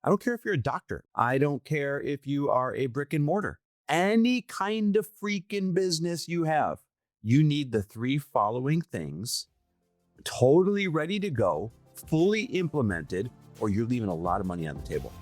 I don't care if you're a doctor. I don't care if you are a brick and mortar. Any kind of freaking business you have, you need the three following things totally ready to go, fully implemented, or you're leaving a lot of money on the table.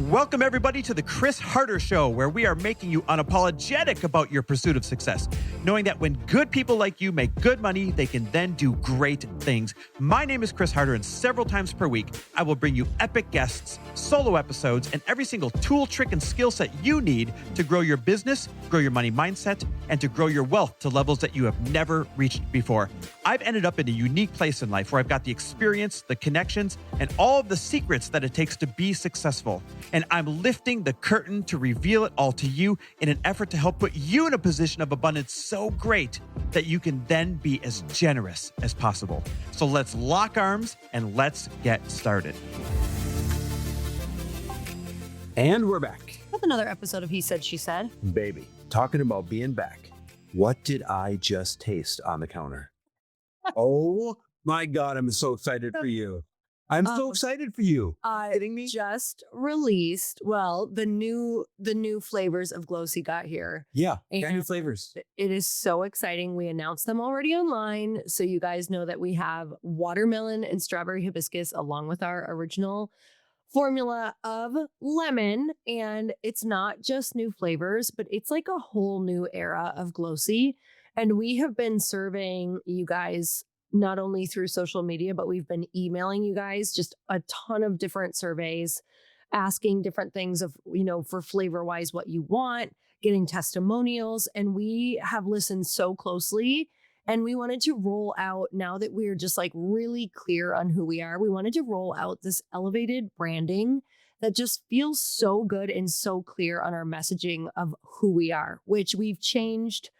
Welcome, everybody, to the Chris Harder Show, where we are making you unapologetic about your pursuit of success, knowing that when good people like you make good money, they can then do great things. My name is Chris Harder, and several times per week, I will bring you epic guests, solo episodes, and every single tool, trick, and skill set you need to grow your business, grow your money mindset, and to grow your wealth to levels that you have never reached before. I've ended up in a unique place in life where I've got the experience, the connections, and all of the secrets that it takes to be successful. And I'm lifting the curtain to reveal it all to you in an effort to help put you in a position of abundance so great that you can then be as generous as possible. So let's lock arms and let's get started. And we're back. With another episode of He Said, She Said. Baby, talking about being back. What did I just taste on the counter? Oh my God, I'm so excited for you. I'm so excited for you. Kidding me? Just released, the new flavors of Glōci got here. Yeah, And got new flavors. It is so exciting. We announced them already online. So you guys know that we have watermelon and strawberry hibiscus along with our original formula of lemon. And it's not just new flavors, but it's like a whole new era of Glōci. And we have been serving you guys not only through social media, but we've been emailing you guys just a ton of different surveys, asking different things of, for flavor wise, what you want, getting testimonials. And we have listened so closely, and we wanted to roll out, now that we're just like really clear on who we are, we wanted to roll out this elevated branding that just feels so good and so clear on our messaging of who we are, which we've changed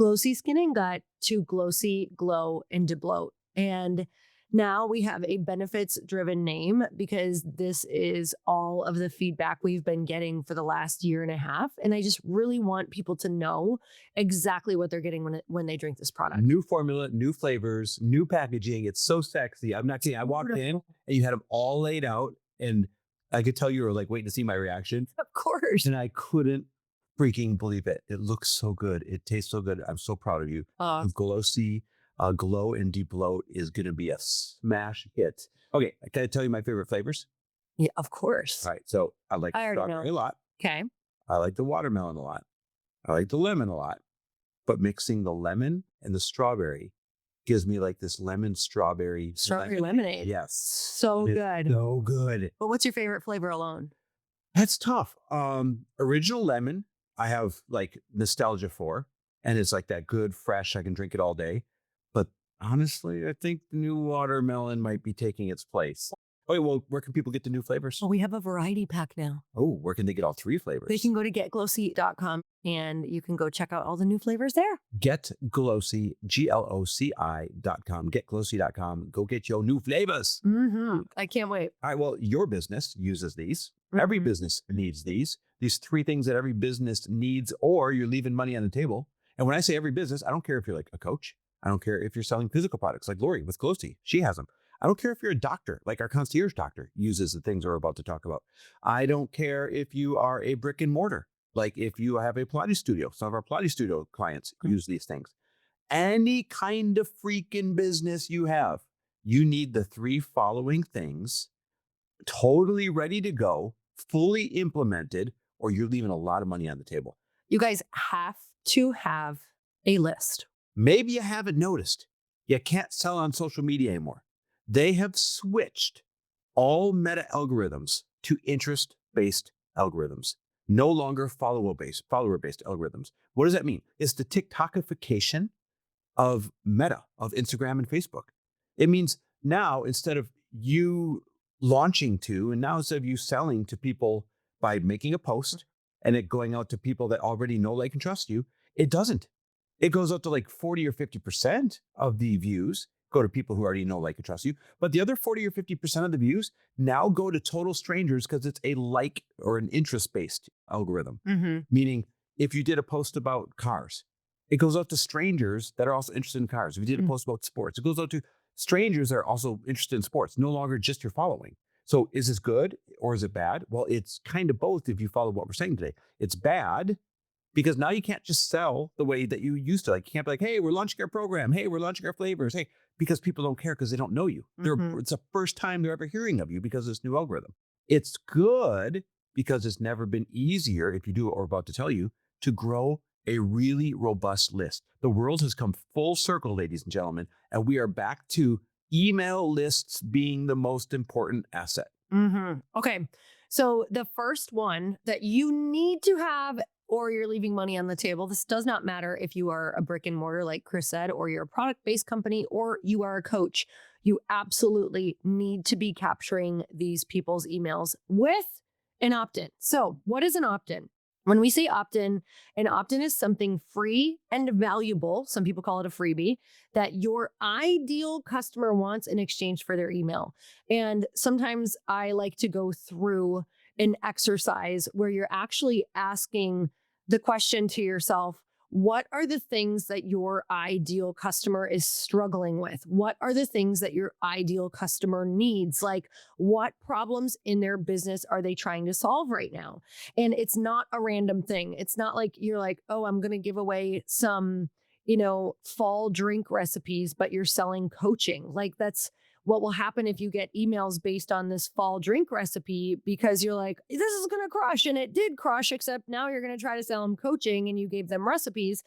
Glōci Skin and Gut to Glōci Glow and Debloat. And now we have a benefits driven name because this is all of the feedback we've been getting for the last year and a half. And I just really want people to know exactly what they're getting when they drink this product. New formula, new flavors, new packaging. It's so sexy. I'm not kidding. I walked in and you had them all laid out, and I could tell you were like waiting to see my reaction. Of course. And I couldn't freaking believe it. It looks so good. It tastes so good. I'm so proud of you. Glōci Glow and Debloat is going to be a smash hit. Okay, can I tell you my favorite flavors? Yeah, of course. All right, so I like the strawberry a lot. Okay. I like the watermelon a lot. I like the lemon a lot. But mixing the lemon and the strawberry gives me like this lemon strawberry lemonade. Yes. So good. So good. But what's your favorite flavor alone? That's tough. Original lemon, I have like nostalgia for, and it's like that good, fresh, I can drink it all day. But honestly, I think the new watermelon might be taking its place. Okay, well, where can people get the new flavors? Well, we have a variety pack now. Oh, where can they get all three flavors? They can go to getglōci.com and you can go check out all the new flavors there. Get Glōci, GLOCI.com, getglōci.com. Go get your new flavors. Mm-hmm. I can't wait. All right, well, your business uses these. Mm-hmm. Every business needs these. These three things that every business needs, or you're leaving money on the table. And when I say every business, I don't care if you're like a coach. I don't care if you're selling physical products like Lori with Glōci. She has them. I don't care if you're a doctor, like our concierge doctor uses the things we're about to talk about. I don't care if you are a brick and mortar, like if you have a Pilates studio. Some of our Pilates studio clients use these things. Any kind of freaking business you have, you need the three following things totally ready to go, fully implemented, or you're leaving a lot of money on the table. You guys have to have a list. Maybe you haven't noticed. You can't sell on social media anymore. They have switched all meta algorithms to interest-based algorithms, no longer follower-based algorithms. What does that mean? It's the TikTokification of Meta, of Instagram and Facebook. It means now instead of you launching to, and now instead of you selling to people by making a post and it going out to people that already know, like, and trust you, it doesn't. It goes up to like 40 or 50% of the views go to people who already know, like, and trust you. But the other 40 or 50% of the views now go to total strangers because it's a like or an interest-based algorithm. Mm-hmm. Meaning if you did a post about cars, it goes out to strangers that are also interested in cars. If you did a post about sports, it goes out to Strangers are also interested in sports, no longer just your following. So is this good or is it bad? Well, it's kind of both if you follow what we're saying today. It's bad because now you can't just sell the way that you used to. Like, you can't be like, hey, we're launching our program. Hey, we're launching our flavors. Hey, because people don't care because they don't know you. It's the first time they're ever hearing of you because of this new algorithm. It's good because it's never been easier, if you do what we're about to tell you, to grow a really robust list. The world has come full circle, ladies and gentlemen, and we are back to email lists being the most important asset. Okay. So the first one that you need to have, or you're leaving money on the table. This does not matter if you are a brick and mortar, like Chris said, or you're a product-based company, or you are a coach. You absolutely need to be capturing these people's emails with an opt-in. So what is an opt-in? When we say opt-in, an opt-in is something free and valuable, some people call it a freebie, that your ideal customer wants in exchange for their email. And sometimes I like to go through an exercise where you're actually asking the question to yourself, what are the things that your ideal customer is struggling with? What are the things that your ideal customer needs? Like, what problems in their business are they trying to solve right now? And it's not a random thing. It's not like you're like, oh, I'm going to give away some, fall drink recipes, but you're selling coaching. Like, that's what will happen if you get emails based on this fall drink recipe, because you're like, this is going to crush. And it did crush, except now you're going to try to sell them coaching and you gave them recipes.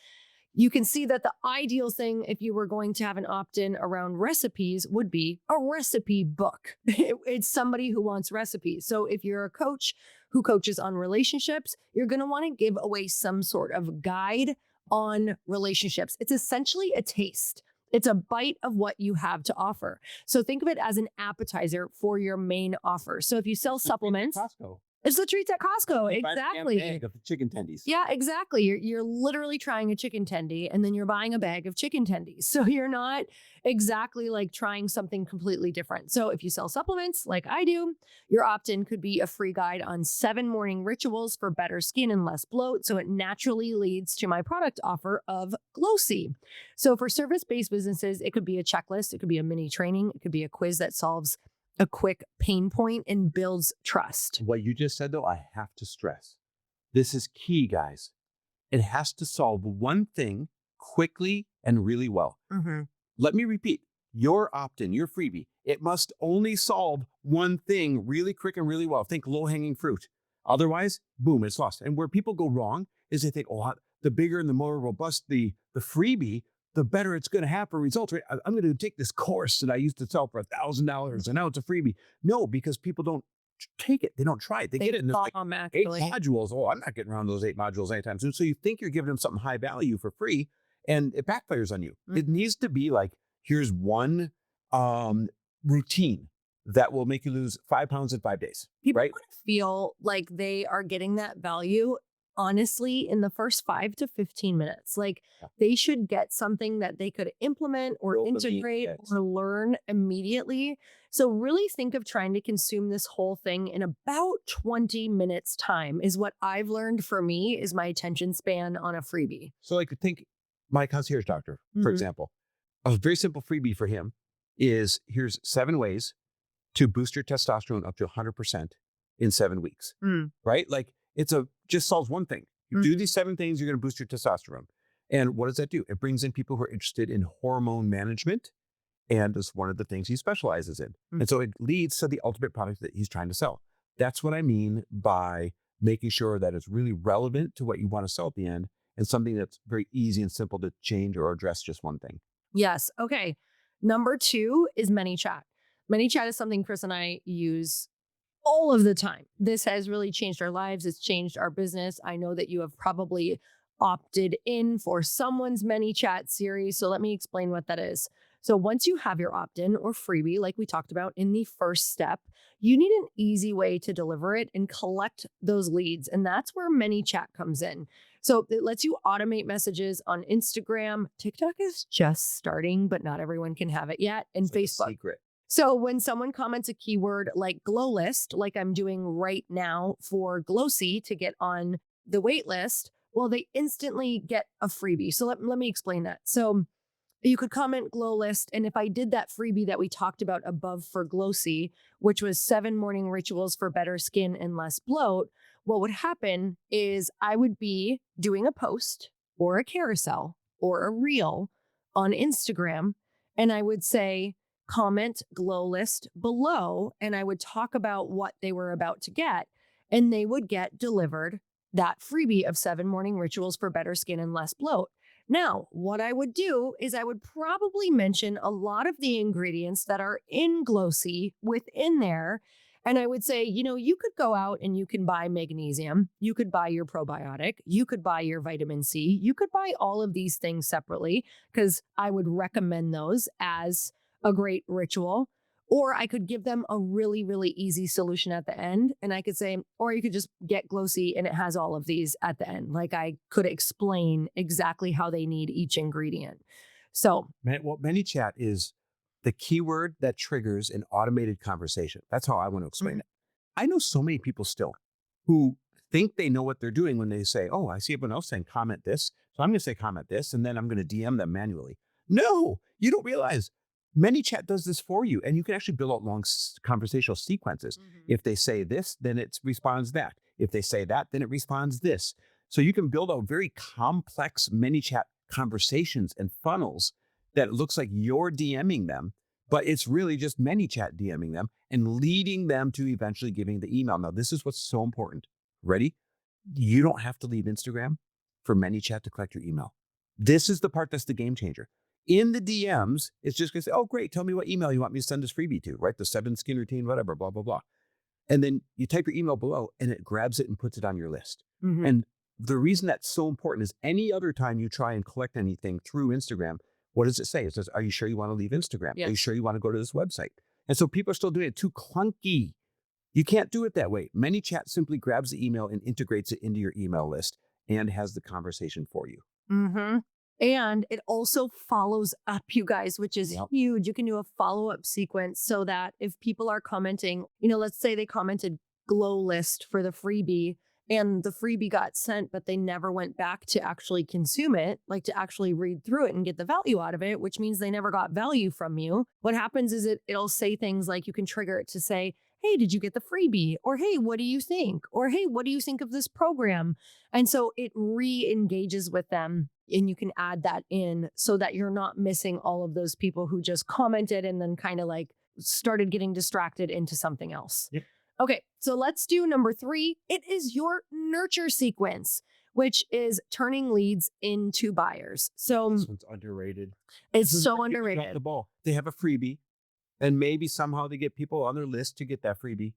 You can see that the ideal thing, if you were going to have an opt-in around recipes, would be a recipe book. It's somebody who wants recipes. So if you're a coach who coaches on relationships, you're going to want to give away some sort of guide on relationships. It's essentially a taste. It's a bite of what you have to offer. So think of it as an appetizer for your main offer. So if you sell supplements, Costco. it's the treats at Costco. Exactly. Bag of chicken tendies. Yeah, exactly. You're literally trying a chicken tendy and then you're buying a bag of chicken tendies. So you're not exactly like trying something completely different. So if you sell supplements like I do, your opt-in could be a free guide on 7 morning rituals for better skin and less bloat. So it naturally leads to my product offer of Glōci. So for service-based businesses, it could be a checklist. It could be a mini training. It could be a quiz that solves a quick pain point and builds trust. What you just said, though, I have to stress. This is key, guys. It has to solve one thing quickly and really well. Let me repeat. Your opt-in, your freebie, it must only solve one thing really quick and really well. Think low-hanging fruit. Otherwise, boom, it's lost. And where people go wrong is they think, oh, the bigger and the more robust the freebie, the better it's going to have for results. Right? I'm going to take this course that I used to sell for $1,000 and now it's a freebie. No, because people don't take it. They don't try it. They get it in like 8 modules. Oh, I'm not getting around those 8 modules anytime soon. So you think you're giving them something high value for free and it backfires on you. It needs to be like, here's one routine that will make you lose 5 pounds in 5 days. People right? want to feel like they are getting that value, honestly, in the first 5 to 15 minutes. Like they should get something that they could implement or integrate or learn immediately. So really think of trying to consume this whole thing in about 20 minutes time is what I've learned for me is my attention span on a freebie. So like think my concierge doctor, for example, a very simple freebie for him is here's 7 ways to boost your testosterone up to 100% in 7 weeks, right? Like just solves one thing. You do these 7 things, you're going to boost your testosterone. And what does that do? It brings in people who are interested in hormone management. And it's one of the things he specializes in. And so it leads to the ultimate product that he's trying to sell. That's what I mean by making sure that it's really relevant to what you want to sell at the end and something that's very easy and simple to change or address just one thing. Yes. Okay. Number 2 is ManyChat. ManyChat is something Chris and I use all of the time. This has really changed our lives. It's changed our business. I know that you have probably opted in for someone's ManyChat series. So let me explain what that is. So once you have your opt-in or freebie, like we talked about in the first step, you need an easy way to deliver it and collect those leads. And that's where ManyChat comes in. So it lets you automate messages on Instagram. TikTok is just starting, but not everyone can have it yet. And It's like Facebook. a secret. So when someone comments a keyword like glow list, like I'm doing right now for Glōci to get on the wait list, well, they instantly get a freebie. So let me explain that. So You could comment glow list. And if I did that freebie that we talked about above for Glōci, which was 7 morning rituals for better skin and less bloat, what would happen is I would be doing a post or a carousel or a reel on Instagram. And I would say, comment glow list below. And I would talk about what they were about to get. And they would get delivered that freebie of 7 morning rituals for better skin and less bloat. Now, what I would do is I would probably mention a lot of the ingredients that are in Glōci within there. And I would say, you could go out and you can buy magnesium. You could buy your probiotic. You could buy your vitamin C. You could buy all of these things separately because I would recommend those as a great ritual. Or I could give them a really, really easy solution at the end. And I could say, or you could just get Glōci and it has all of these at the end. Like I could explain exactly how they need each ingredient. So, ManyChat is the keyword that triggers an automated conversation. That's how I want to explain it. I know so many people still who think they know what they're doing when they say, oh, I see everyone else saying comment this. So I'm going to say comment this, and then I'm going to DM them manually. No, you don't realize ManyChat does this for you, and you can actually build out long conversational sequences. If they say this, then it responds that. If they say that, then it responds this. So you can build out very complex ManyChat conversations and funnels that it looks like you're DMing them, but it's really just ManyChat DMing them and leading them to eventually giving the email. Now, this is what's so important. Ready? You don't have to leave Instagram for ManyChat to collect your email. This is the part that's the game changer. In the DMs, it's just going to say, oh, great, tell me what email you want me to send this freebie to, right? The 7 skin routine, whatever, blah, blah, blah. And then you type your email below and it grabs it and puts it on your list. And the reason that's so important is any other time you try and collect anything through Instagram, what does it say? It says, are you sure you want to leave Instagram? Yes. Are you sure you want to go to this website? And so people are still doing it too clunky. You can't do it that way. ManyChat simply grabs the email and integrates it into your email list and has the conversation for you. And it also follows up, you guys, which is huge. You can do a follow-up sequence so that if people are commenting, let's say they commented glow list for the freebie and the freebie got sent, but they never went back to actually consume it, like to actually read through it and get the value out of it, which means they never got value from you. What happens is it'll say things like you can trigger it to say, hey, did you get the freebie? Or, hey, what do you think? Or, hey, what do you think of this program? And so it re-engages with them. And you can add that in so that you're not missing all of those people who just commented and then kind of like started getting distracted into something else. Yep. Okay, so let's do number 3. It is your nurture sequence, which is turning leads into buyers. So this one's underrated. It's so underrated. Drop the ball. They have a freebie, and maybe somehow they get people on their list to get that freebie.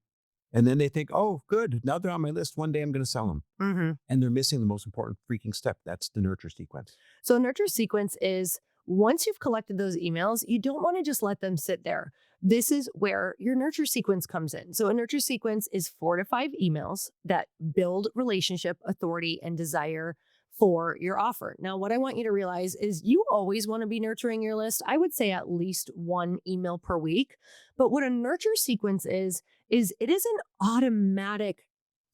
And then they think, oh, good. Now they're on my list. One day I'm going to sell them. And they're missing the most important freaking step. That's the nurture sequence. So nurture sequence is once you've collected those emails, you don't want to just let them sit there. This is where your nurture sequence comes in. So a nurture sequence is 4 to 5 emails that build relationship, authority, and desire for your offer. Now, what I want you to realize is you always want to be nurturing your list. I would say at least 1 email per week. But what a nurture sequence is it is an automatic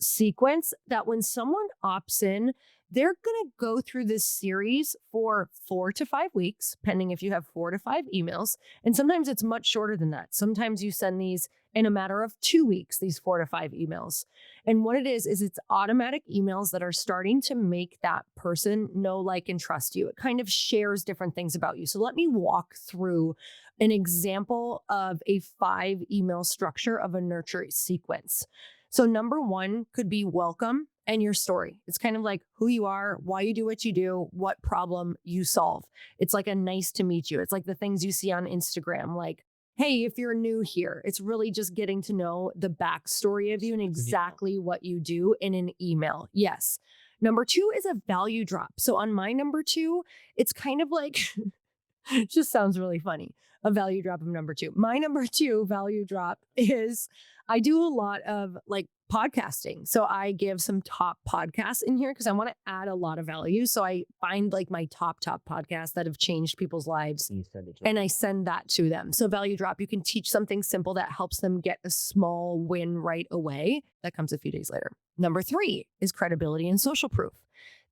sequence that when someone opts in, they're going to go through this series for 4 to 5 weeks, pending if you have 4 to 5 emails. And sometimes it's much shorter than that. Sometimes you send these in a matter of 2 weeks, these 4 to 5 emails. And what it is it's automatic emails that are starting to make that person know, like, and trust you. It kind of shares different things about you. So let me walk through an example of a 5 email structure of a nurture sequence. So number 1 could be welcome and your story. It's kind of like who you are, why you do what you do, what problem you solve. It's like a nice to meet you. It's like the things you see on Instagram, like, hey, if you're new here, it's really just getting to know the backstory of you and exactly what you do in an email. Yes. Number 2 is a value drop. So on my number 2, it's kind of like, it just sounds really funny. A value drop of number 2. My number 2 value drop is I do a lot of like podcasting. So I give some top podcasts in here because I want to add a lot of value. So I find like my top podcasts that have changed people's lives and I send that to them. So value drop, you can teach something simple that helps them get a small win right away. That comes a few days later. Number 3 is credibility and social proof.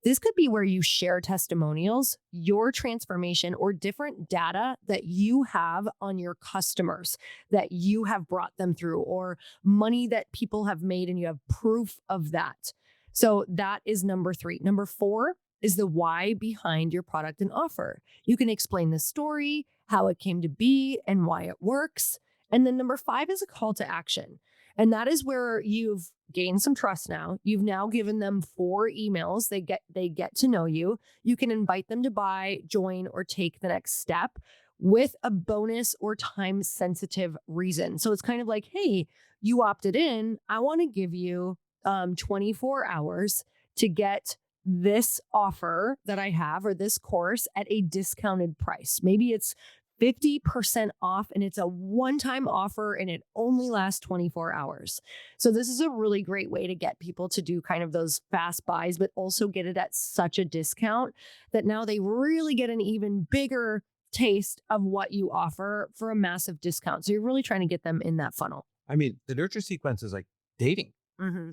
This could be where you share testimonials, your transformation, or different data that you have on your customers that you have brought them through, or money that people have made and you have proof of that. So that is number 3. Number 4 is the why behind your product and offer. You can explain the story, how it came to be, and why it works. And then number 5 is a call to action. And that is where you've gained some trust now. You've now given them 4 emails. They get to know you. You can invite them to buy, join, or take the next step with a bonus or time sensitive reason. So it's kind of like, hey, you opted in. I want to give you 24 hours to get this offer that I have or this course at a discounted price. Maybe it's 50% off and it's a one-time offer and it only lasts 24 hours. So this is a really great way to get people to do kind of those fast buys, but also get it at such a discount that now they really get an even bigger taste of what you offer for a massive discount. So you're really trying to get them in that funnel. I mean, the nurture sequence is like dating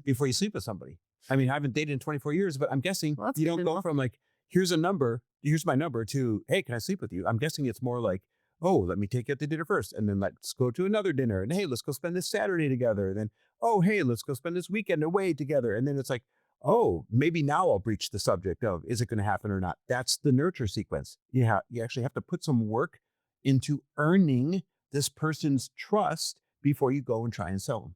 before you sleep with somebody. I mean, I haven't dated in 24 years, but I'm guessing you don't go from like, here's my number to, hey, can I sleep with you? I'm guessing it's more like, oh, let me take you out to dinner first. And then let's go to another dinner. And hey, let's go spend this Saturday together. And then, oh, hey, let's go spend this weekend away together. And then it's like, oh, maybe now I'll breach the subject of, is it going to happen or not? That's the nurture sequence. You actually have to put some work into earning this person's trust before you go and try and sell them.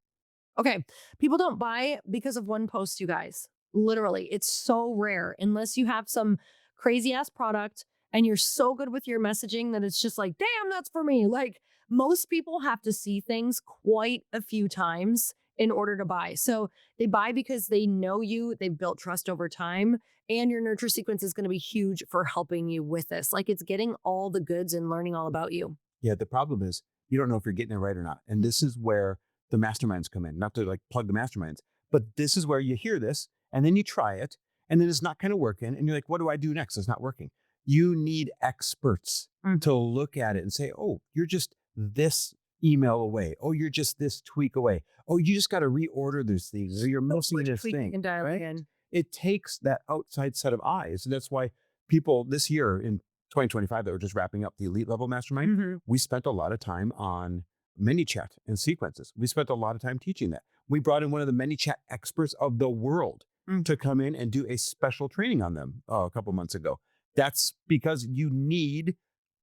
Okay. People don't buy because of one post, you guys. Literally, it's so rare unless you have some crazy ass product and you're so good with your messaging that it's just like, damn, that's for me. Like most people have to see things quite a few times in order to buy. So they buy because they know you, they've built trust over time, and your nurture sequence is going to be huge for helping you with this. Like it's getting all the goods and learning all about you. Yeah, the problem is you don't know if you're getting it right or not. And this is where the masterminds come in, not to like plug the masterminds, but this is where you hear this and then you try it and then it's not kind of working. And you're like, what do I do next? It's not working. You need experts to look at it and say, oh, you're just this email away. Oh, you're just this tweak away. Oh, you just got to reorder these things. Or you're missing this thing. And dial right? in. It takes that outside set of eyes. And that's why people this year in 2025 that we're just wrapping up the elite level mastermind, we spent a lot of time on ManyChat and sequences. We spent a lot of time teaching that. We brought in one of the ManyChat experts of the world to come in and do a special training on them a couple months ago. That's because you need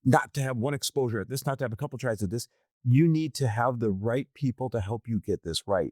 not to have one exposure at this, not to have a couple tries at this. You need to have the right people to help you get this right.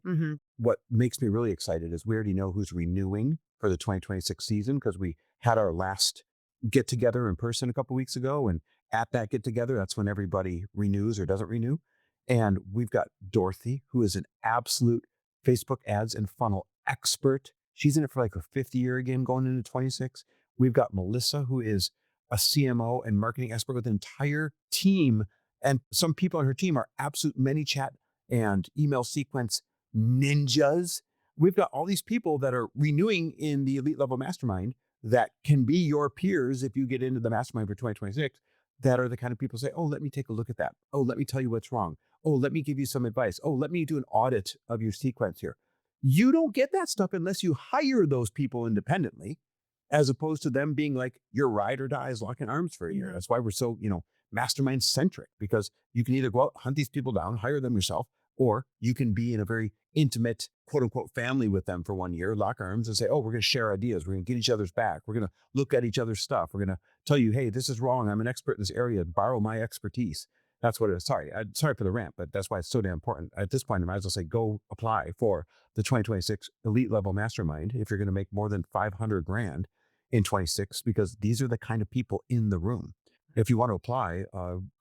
What makes me really excited is we already know who's renewing for the 2026 season because we had our last get together in person a couple weeks ago. And at that get together, that's when everybody renews or doesn't renew. And we've got Dorothy, who is an absolute Facebook ads and funnel expert. She's in it for like a 5th year again, going into 26. We've got Melissa, who is a CMO and marketing expert with an entire team. And some people on her team are absolute ManyChat and email sequence ninjas. We've got all these people that are renewing in the elite level mastermind that can be your peers if you get into the mastermind for 2026, that are the kind of people say, oh, let me take a look at that. Oh, let me tell you what's wrong. Oh, let me give you some advice. Oh, let me do an audit of your sequence here. You don't get that stuff unless you hire those people independently, as opposed to them being like your ride or die is locking arms for a year. That's why we're so, mastermind centric, because you can either go out, hunt these people down, hire them yourself, or you can be in a very intimate, quote unquote, family with them for 1 year, lock arms and say, oh, we're going to share ideas. We're going to get each other's back. We're going to look at each other's stuff. We're going to tell you, hey, this is wrong. I'm an expert in this area. Borrow my expertise. That's what it is. Sorry for the rant, but that's why it's so damn important. At this point, I might as well say, go apply for the 2026 elite level mastermind if you're going to make more than 500 grand in 26, because these are the kind of people in the room. If you want to apply,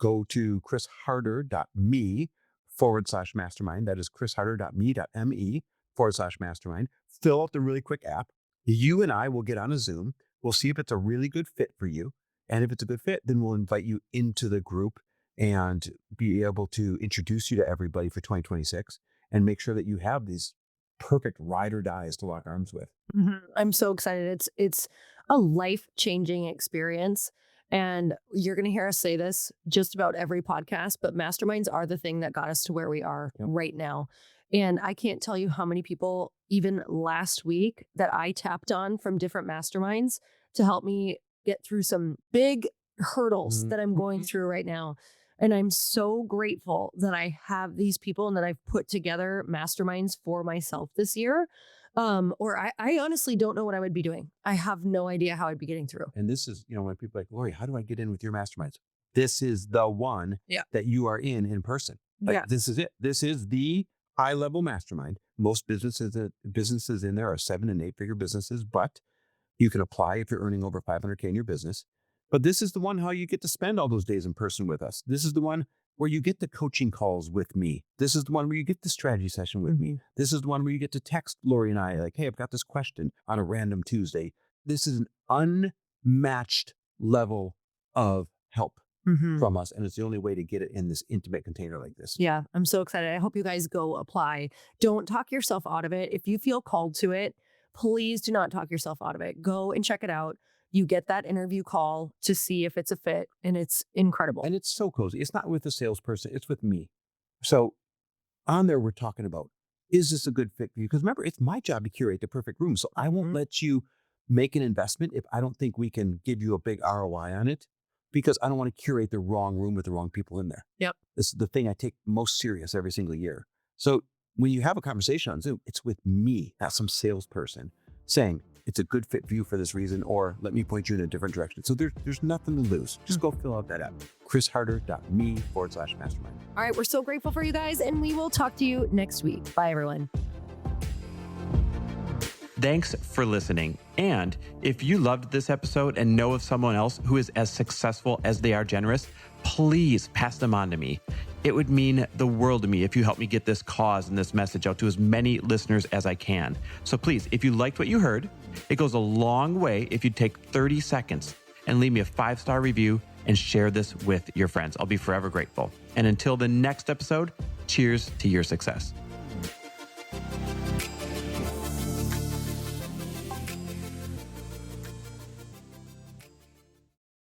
go to chrisharder.me/mastermind. That is chrisharder.me.me/mastermind. Fill out the really quick app. You and I will get on a Zoom. We'll see if it's a really good fit for you. And if it's a good fit, then we'll invite you into the group and be able to introduce you to everybody for 2026 and make sure that you have these perfect ride or dies to lock arms with. I'm so excited. It's a life-changing experience. And you're going to hear us say this just about every podcast, but masterminds are the thing that got us to where we are right now. And I can't tell you how many people, even last week, that I tapped on from different masterminds to help me get through some big hurdles that I'm going through right now. And I'm so grateful that I have these people and that I've put together masterminds for myself this year. Or I honestly don't know what I would be doing. I have no idea how I'd be getting through. And this is, when people are like, Lori, how do I get in with your masterminds? This is the one that you are in person. Like, this is it. This is the high-level mastermind. Most businesses in there are 7 and 8 figure businesses, but you can apply if you're earning over $500K in your business. But this is the one how you get to spend all those days in person with us. This is the one where you get the coaching calls with me. This is the one where you get the strategy session with me. This is the one where you get to text Lori and I like, hey, I've got this question on a random Tuesday. This is an unmatched level of help from us. And it's the only way to get it in this intimate container like this. Yeah, I'm so excited. I hope you guys go apply. Don't talk yourself out of it. If you feel called to it, please do not talk yourself out of it. Go and check it out. You get that interview call to see if it's a fit, and it's incredible. And it's so cozy. It's not with a salesperson. It's with me. So on there, we're talking about, is this a good fit for you? Because remember, it's my job to curate the perfect room. So I won't let you make an investment if I don't think we can give you a big ROI on it, because I don't want to curate the wrong room with the wrong people in there. Yep. This is the thing I take most serious every single year. So when you have a conversation on Zoom, it's with me, not some salesperson saying, it's a good fit for you for this reason, or let me point you in a different direction. So there's nothing to lose. Just go fill out that app. chrisharder.me/mastermind. All right. We're so grateful for you guys, and we will talk to you next week. Bye, everyone. Thanks for listening. And if you loved this episode and know of someone else who is as successful as they are generous, please pass them on to me. It would mean the world to me if you help me get this cause and this message out to as many listeners as I can. So please, if you liked what you heard, it goes a long way if you take 30 seconds and leave me a 5-star review and share this with your friends. I'll be forever grateful. And until the next episode, cheers to your success.